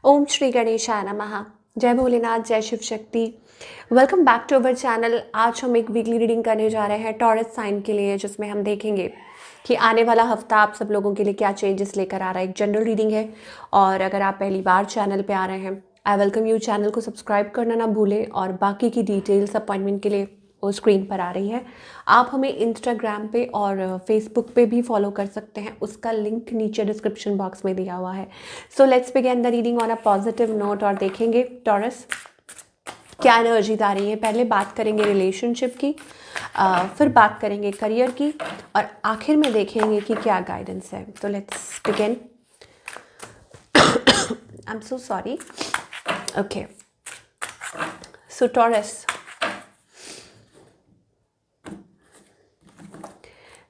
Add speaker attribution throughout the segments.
Speaker 1: ओम श्री गणेशाय नमः। जय भोलेनाथ, जय Shiv Shakti. Welcome back to our channel. आज हम एक वीकली रीडिंग करने जा रहे हैं टॉरस साइन के लिए, जिसमें हम देखेंगे कि आने वाला हफ्ता आप सब लोगों के लिए क्या चेंजेस लेकर आ रहा है। एक जनरल रीडिंग है और अगर आप पहली बार चैनल पे आ रहे हैं, आई वेलकम यू। चैनल को सब्सक्राइब करना ना भूलें और बाकी की डिटेल्स अपॉइंटमेंट के लिए वो स्क्रीन पर आ रही है। आप हमें इंस्टाग्राम पे और फेसबुक पे भी फॉलो कर सकते हैं, उसका लिंक नीचे डिस्क्रिप्शन बॉक्स में दिया हुआ है। So let's begin the reading on a positive note और देखेंगे टॉरस क्या एनर्जीज आ रही है। पहले बात करेंगे रिलेशनशिप की, फिर बात करेंगे करियर की और आखिर में देखेंगे कि क्या गाइडेंस है। तो let's begin. I am so sorry. Okay, so taurus,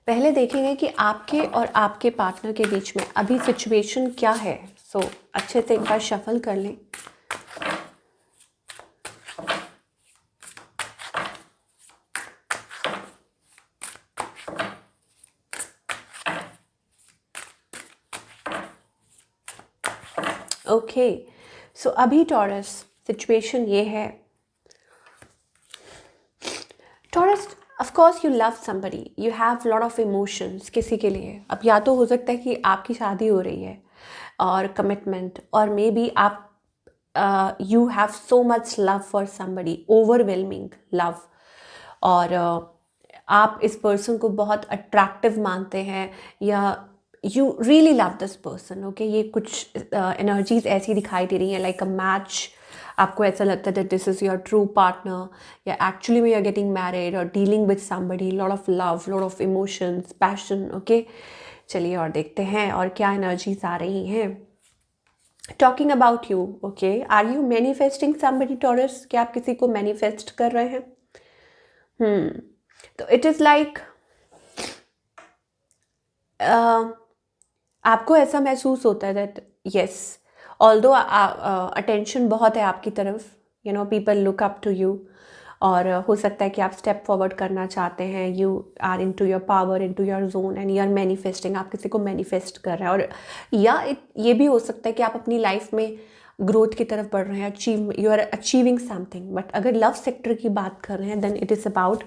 Speaker 1: पहले देखेंगे कि आपके और आपके पार्टनर के बीच में अभी सिचुएशन क्या है। सो अच्छे से एक बार शफल कर लें। ओके, सो अभी टॉरस सिचुएशन ये है। Taurus, of course you love somebody, you have lot of emotions किसी के लिए। अब या तो हो सकता है कि आपकी शादी हो रही है और कमिटमेंट, और मे बी आप you have so much love for somebody, overwhelming love, और आप इस पर्सन को बहुत अट्रैक्टिव मानते हैं या you really love this person. Okay, ये कुछ एनर्जीज ऐसी दिखाई दे रही हैं, लाइक अ मैच। आपको ऐसा लगता है that this is your true partner, या एक्चुअली में यू आर गेटिंग मैरिड और dealing with somebody, lot of love, lot of emotions, passion. Okay, चलिए और देखते हैं और क्या एनर्जीज आ रही हैं। Talking about you, okay, are you manifesting somebody Taurus? क्या आप किसी को मैनिफेस्ट कर रहे हैं? तो इट इज़ लाइक आपको ऐसा महसूस होता है दैट यस, ऑल्दो अटेंशन बहुत है आपकी तरफ, you know people look up to you, और हो सकता है कि आप स्टेप फॉरवर्ड करना चाहते हैं। You are into your power, into your zone, and you are manifesting, आप किसी को मैनिफेस्ट कर रहे हैं। और या ये भी हो सकता है कि आप अपनी लाइफ में ग्रोथ की तरफ बढ़ रहे हैं, achieve, you are achieving something. But अगर लव सेक्टर की बात कर रहे हैं, देन इट इज़ अबाउट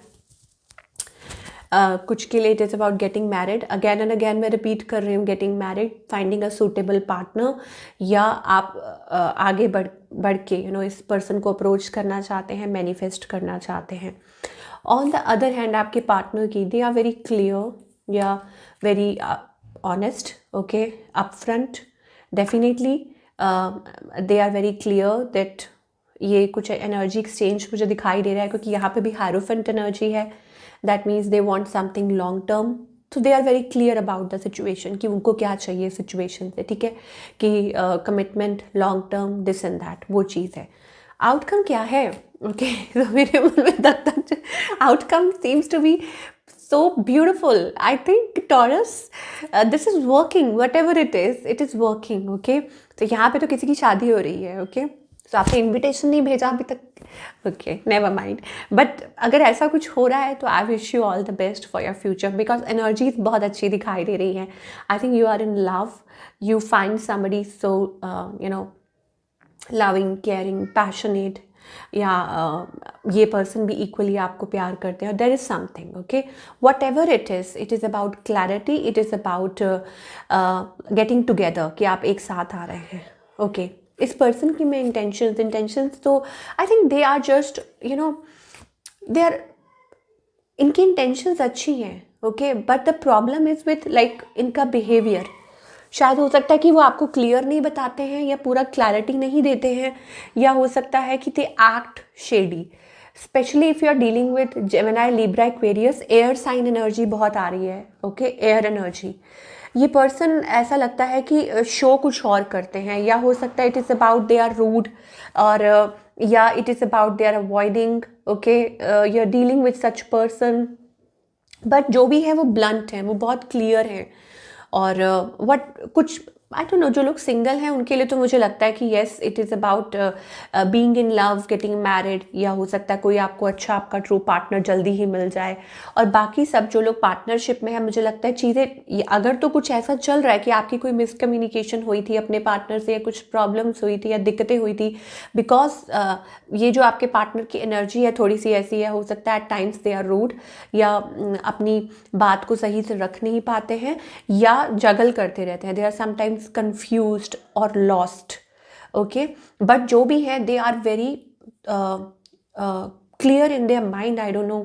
Speaker 1: कुछ के लिए it is about getting married. Again and again मैं रिपीट कर रही हूँ, getting married, finding a suitable partner, या आप आगे बढ़ के यू नो इस पर्सन को अप्रोच करना चाहते हैं, मैनिफेस्ट करना चाहते हैं। ऑन द अदर हैंड आपके पार्टनर की, दे आर वेरी क्लियर या very honest, okay, upfront, definitely they are very clear that ये कुछ एनर्जी एक्सचेंज मुझे दिखाई दे रहा है, क्योंकि यहाँ पे भी हायरोफेंट एनर्जी है। That means they want something long term, तो they are very clear about the situation कि उनको क्या चाहिए सिचुएशन से, ठीक है, कि commitment, long term, this and that, वो चीज़ है। आउटकम क्या है? ओके, तो मेरे मन में तब तक outcome seems to be so beautiful. I think Taurus, this is working, whatever it is working. Okay, तो यहाँ पे तो किसी की शादी हो रही है। ओके, तो आपने इनविटेशन नहीं भेजा अभी तक। Okay, never mind. बट अगर ऐसा कुछ हो रहा है तो I wish you all the best for your future, because energies बहुत अच्छी दिखाई दे रही हैं। I think you are in love, you find somebody so you know loving, caring, passionate, या ये पर्सन भी इक्वली आपको प्यार करते हैं। और there is something, okay, what ever it is about clarity, it is about getting together, कि आप एक साथ आ रहे हैं। ओके, इस पर्सन की मैं इंटेंशंस तो I think they are just you know they are, इनकी इंटेंशंस अच्छी हैं। Okay, but the problem is with like इनका बिहेवियर। शायद हो सकता है कि वो आपको क्लियर नहीं बताते हैं या पूरा क्लैरिटी नहीं देते हैं, या हो सकता है कि they act shady, specially if you are dealing with Gemini, Libra, Aquarius, air sign energy बहुत आ रही है। ओके, एयर एनर्जी, ये पर्सन ऐसा लगता है कि शो कुछ और करते हैं, या हो सकता है it is about they are rude, और या it is about they are avoiding. Okay, you are dealing with such person, but जो भी है वो ब्लंट है, वो बहुत क्लियर है, और वट कुछ आई डोंट नो, जो लोग सिंगल हैं उनके लिए तो मुझे लगता है कि yes it is about being in love, getting married, या हो सकता है कोई आपको अच्छा आपका ट्रू पार्टनर जल्दी ही मिल जाए। और बाकी सब जो लोग पार्टनरशिप में हैं, मुझे लगता है चीज़ें अगर तो कुछ ऐसा चल रहा है कि आपकी कोई मिसकम्युनिकेशन हुई थी अपने पार्टनर से, या कुछ प्रॉब्लम्स हुई थी या दिक्कतें हुई थी, बिकॉज ये जो आपके पार्टनर की एनर्जी है थोड़ी सी ऐसी है, हो सकता है at times they are rude, या अपनी बात को सही से रख नहीं पाते हैं, या जगल करते रहते हैं, दे आर समटाइम्स कंफ्यूज्ड और लॉस्ट। ओके, बट जो भी है they are very clear in their mind, I don't know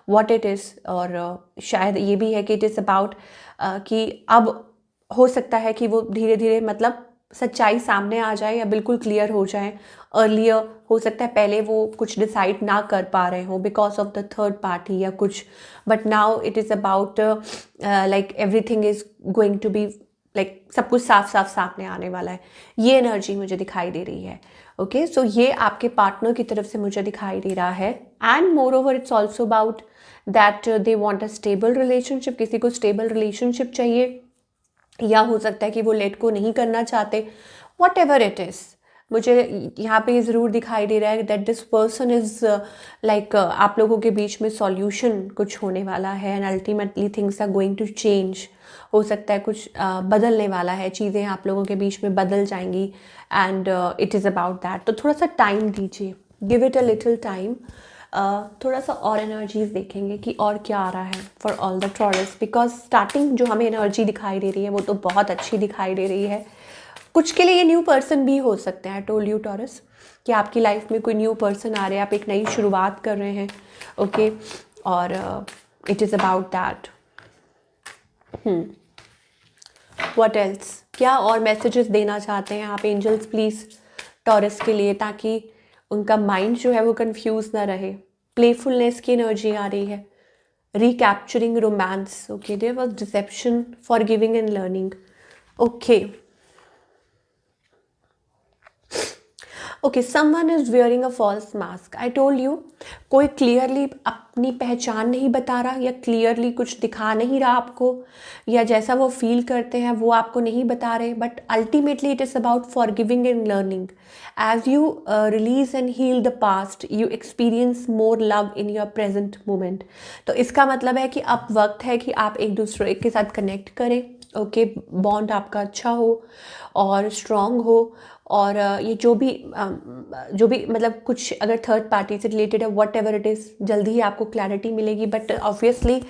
Speaker 1: what it is. और शायद ये भी है कि इट इज़ अबाउट कि अब हो सकता है कि वो धीरे धीरे मतलब सच्चाई सामने आ जाए या बिल्कुल क्लियर हो जाए। अर्लियर हो सकता है पहले वो कुछ डिसाइड ना कर पा रहे हों because of the third party या कुछ, but now it is about like everything is going to be like सब कुछ साफ साफ सामने आने वाला है। ये एनर्जी मुझे दिखाई दे रही है। ओके, सो ये आपके पार्टनर की तरफ से मुझे दिखाई दे रहा है। And more over it's also about that they want a stable relationship, किसी को स्टेबल रिलेशनशिप चाहिए, या हो सकता है कि वो लेट को नहीं करना चाहते, वॉट एवर इट इज़। मुझे यहाँ पे ज़रूर दिखाई दे रहा है that this person is like आप लोगों के बीच में सॉल्यूशन कुछ होने वाला है, and ultimately things are going to change. हो सकता है कुछ बदलने वाला है, चीज़ें आप लोगों के बीच में बदल जाएंगी, and it is about that. तो थोड़ा सा टाइम दीजिए, give it a little time. थोड़ा सा और एनर्जीज देखेंगे कि और क्या आ रहा है for all the taurus, because starting जो हमें एनर्जी दिखाई दे रही है वो तो बहुत अच्छी दिखाई दे रही है। कुछ के लिए ये न्यू पर्सन भी हो सकते हैं, आई टोल्ड यू टॉरस, कि आपकी लाइफ में कोई न्यू पर्सन आ रहे हैं, आप एक नई शुरुआत कर रहे हैं। ओके, और it is about that. What else, क्या और मैसेजेस देना चाहते हैं आप एंजल्स प्लीज़ टॉरस के लिए, ताकि उनका माइंड जो है वो कंफ्यूज ना रहे। प्लेफुलनेस की एनर्जी आ रही है, recapturing romance. Okay, there was deception, forgiving and learning. Okay, someone is wearing a false mask. I told you, कोई क्लियरली अपनी पहचान नहीं बता रहा, या क्लियरली कुछ दिखा नहीं रहा आपको, या जैसा वो फील करते हैं वो आपको नहीं बता रहे, but ultimately it is about forgiving and learning. As you release and heal the past, you experience more love in your present moment. तो इसका मतलब है कि अब वक्त है कि आप एक दूसरे के साथ कनेक्ट करें। ओके, बॉन्ड आपका अच्छा हो और स्ट्रॉन्ग हो, और ये जो भी मतलब कुछ अगर थर्ड पार्टी से रिलेटेड है, व्हाट एवर इट इज़, जल्दी ही आपको क्लैरिटी मिलेगी। बट ऑब्वियसली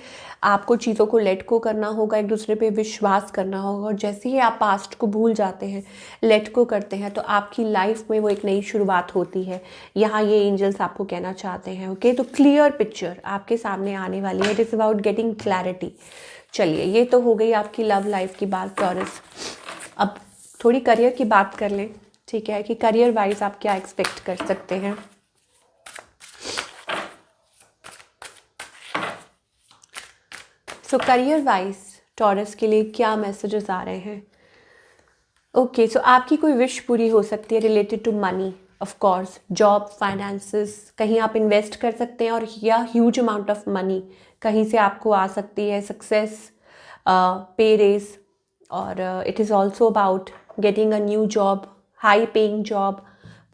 Speaker 1: आपको चीज़ों को लेट को करना होगा, एक दूसरे पे विश्वास करना होगा, और जैसे ही आप पास्ट को भूल जाते हैं, लेट को करते हैं, तो आपकी लाइफ में वो एक नई शुरुआत होती है। यहाँ ये एंजल्स आपको कहना चाहते हैं। ओके, तो क्लियर पिक्चर आपके सामने आने वाली है, it is about getting clarity. चलिए, ये तो हो गई आपकी लव लाइफ की बात टॉरस। अब थोड़ी करियर की बात कर लें, ठीक है, कि करियर वाइज आप क्या एक्सपेक्ट कर सकते हैं। सो करियर वाइज टॉरस के लिए क्या मैसेजेस आ रहे हैं। ओके, सो आपकी कोई विश पूरी हो सकती है related to money, of course job, finances, कहीं आप इन्वेस्ट कर सकते हैं, और या ह्यूज अमाउंट ऑफ मनी कहीं से आपको आ सकती है, सक्सेस, पे रेस, और it is also about getting a new job, high paying job,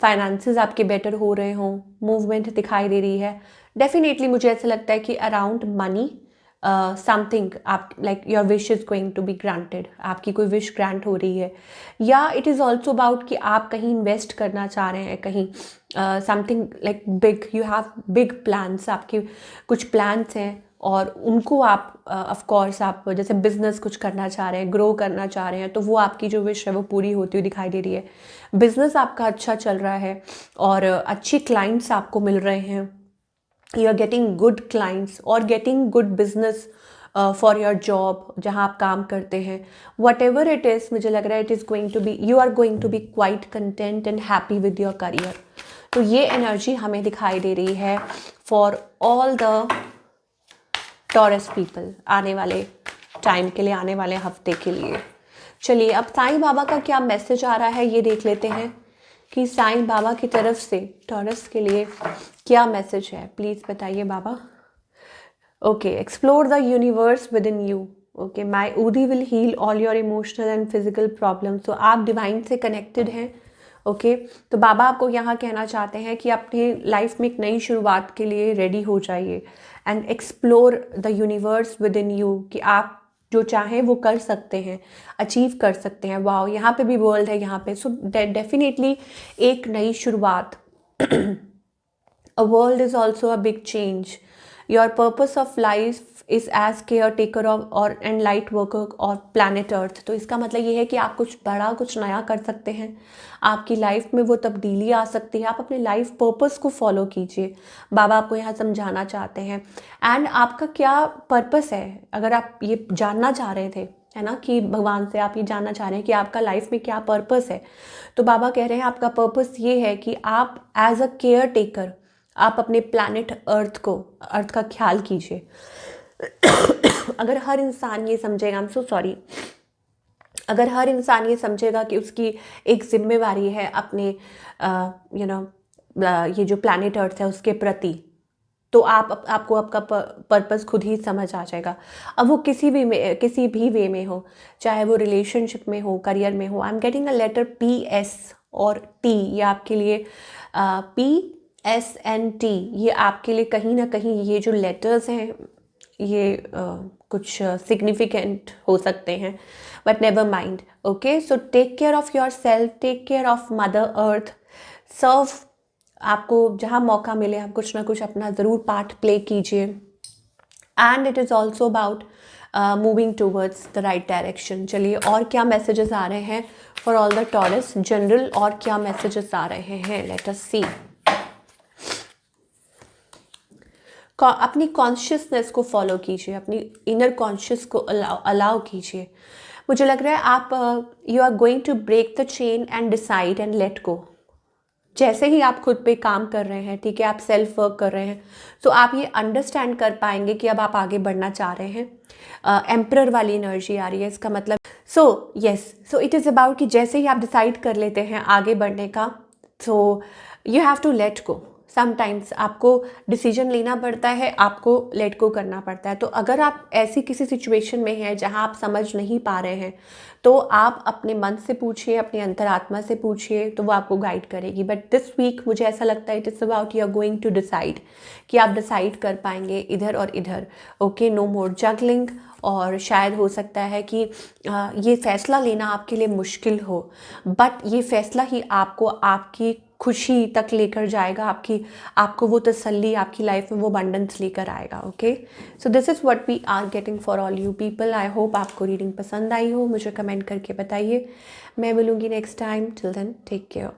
Speaker 1: finances आपके बेटर हो रहे हों, मूवमेंट दिखाई दे रही है। डेफिनेटली मुझे ऐसा लगता है कि अराउंड मनी समथिंग आप like your wish is going to be granted, आपकी कोई विश ग्रांट हो रही है। या इट इज़ ऑल्सो अबाउट कि आप कहीं इन्वेस्ट करना चाह रहे हैं, कहीं something like big, you have big plans, आपके कुछ प्लान्स हैं, और उनको आप ऑफ कोर्स आप जैसे बिजनेस कुछ करना चाह रहे हैं, ग्रो करना चाह रहे हैं, तो वो आपकी जो विश है वो पूरी होती हुई दिखाई दे रही है। बिजनेस आपका अच्छा चल रहा है, और अच्छे क्लाइंट्स आपको मिल रहे हैं, you are getting good clients और getting good business for your job जहाँ आप काम करते हैं। वट एवर इट इज़, मुझे लग रहा है it is going to be, you are going to be quite content and happy with your career. तो ये एनर्जी हमें दिखाई दे रही है for all the Taurus people आने वाले टाइम के लिए, आने वाले हफ्ते के लिए। चलिए, अब साईं बाबा का क्या मैसेज आ रहा है ये देख लेते हैं कि साईं बाबा की तरफ से टॉरस के लिए क्या मैसेज है, प्लीज़ बताइए बाबा। Okay, explore the universe within you. Okay, my ऊदी will heal all your emotional and physical problems. तो आप डिवाइन से कनेक्टेड हैं। ओके, तो बाबा आपको यहाँ कहना चाहते हैं कि अपने लाइफ में एक नई शुरुआत के लिए रेडी हो जाइए and explore the universe within you, कि आप जो चाहें वो कर सकते हैं, अचीव कर सकते हैं। वाओ, यहाँ पे भी वर्ल्ड है यहाँ पे। सो डेफिनेटली एक नई शुरुआत। A world is also a big change. Your purpose of life is as caretaker of or and light worker और planet Earth। तो इसका मतलब ये है कि आप कुछ बड़ा कुछ नया कर सकते हैं, आपकी लाइफ में वो तब्दीली आ सकती है। आप अपने लाइफ पर्पस को फॉलो कीजिए, बाबा आपको यहाँ समझाना चाहते हैं। एंड आपका क्या पर्पस है, अगर आप ये जानना चाह रहे थे, है ना, कि भगवान से आप ये जानना चाह रहे हैं कि आपका लाइफ में क्या पर्पस है, तो बाबा कह रहे हैं आपका पर्पस ये है कि आप एज अ केयर टेकर आप अपने प्लैनेट अर्थ का ख्याल कीजिए। अगर हर इंसान ये समझेगा, आई एम सो सॉरी, अगर हर इंसान ये समझेगा कि उसकी एक जिम्मेवारी है अपने ये जो प्लैनेट अर्थ है उसके प्रति, तो आपको आपका पर्पस खुद ही समझ आ जाएगा। अब वो किसी भी वे में हो, चाहे वो रिलेशनशिप में हो, करियर में हो। I am getting a letter PS और T, ये आपके लिए PSNT, ये आपके लिए कहीं ना कहीं ये जो लेटर्स हैं ये कुछ सिग्निफिकेंट हो सकते हैं, but never mind. Okay, so take care of yourself, take care of mother earth, serve. आपको जहाँ मौका मिले आप कुछ ना कुछ अपना ज़रूर पार्ट प्ले कीजिए। And it is also about moving towards the right direction. चलिए, और क्या मैसेजेस आ रहे हैं for all the taurus general, और क्या मैसेजेस आ रहे हैं, लेट अस सी। अपनी कॉन्शियसनेस को फॉलो कीजिए, अपनी इनर कॉन्शियस को अलाउ कीजिए। मुझे लग रहा है आप you are going to break the chain and decide and let go. जैसे ही आप खुद पे काम कर रहे हैं, ठीक है, आप सेल्फ वर्क कर रहे हैं, तो आप ये अंडरस्टैंड कर पाएंगे कि अब आप आगे बढ़ना चाह रहे हैं। एम्परर वाली एनर्जी आ रही है, इसका मतलब सो इट इज़ अबाउट कि जैसे ही आप डिसाइड कर लेते हैं आगे बढ़ने का, so you have to let go. Sometimes आपको डिसीजन लेना पड़ता है, आपको लेट गो करना पड़ता है। तो अगर आप ऐसी किसी सिचुएशन में हैं जहां आप समझ नहीं पा रहे हैं, तो आप अपने मन से पूछिए, अपने अंतरात्मा से पूछिए, तो वो आपको गाइड करेगी। बट दिस वीक मुझे ऐसा लगता है it is about you are going to decide, कि आप डिसाइड कर पाएंगे इधर और इधर। Okay, no more juggling. और शायद हो सकता है कि ये फ़ैसला लेना आपके लिए मुश्किल हो, बट ये फ़ैसला ही आपको आपकी खुशी तक लेकर जाएगा, आपको वो तसल्ली, आपकी लाइफ में वो अबंडेंस लेकर आएगा। Okay, so this is what we are getting for all you people. I hope आपको रीडिंग पसंद आई हो, मुझे कमेंट करके बताइए। मैं मिलूँगी next time, till then take care.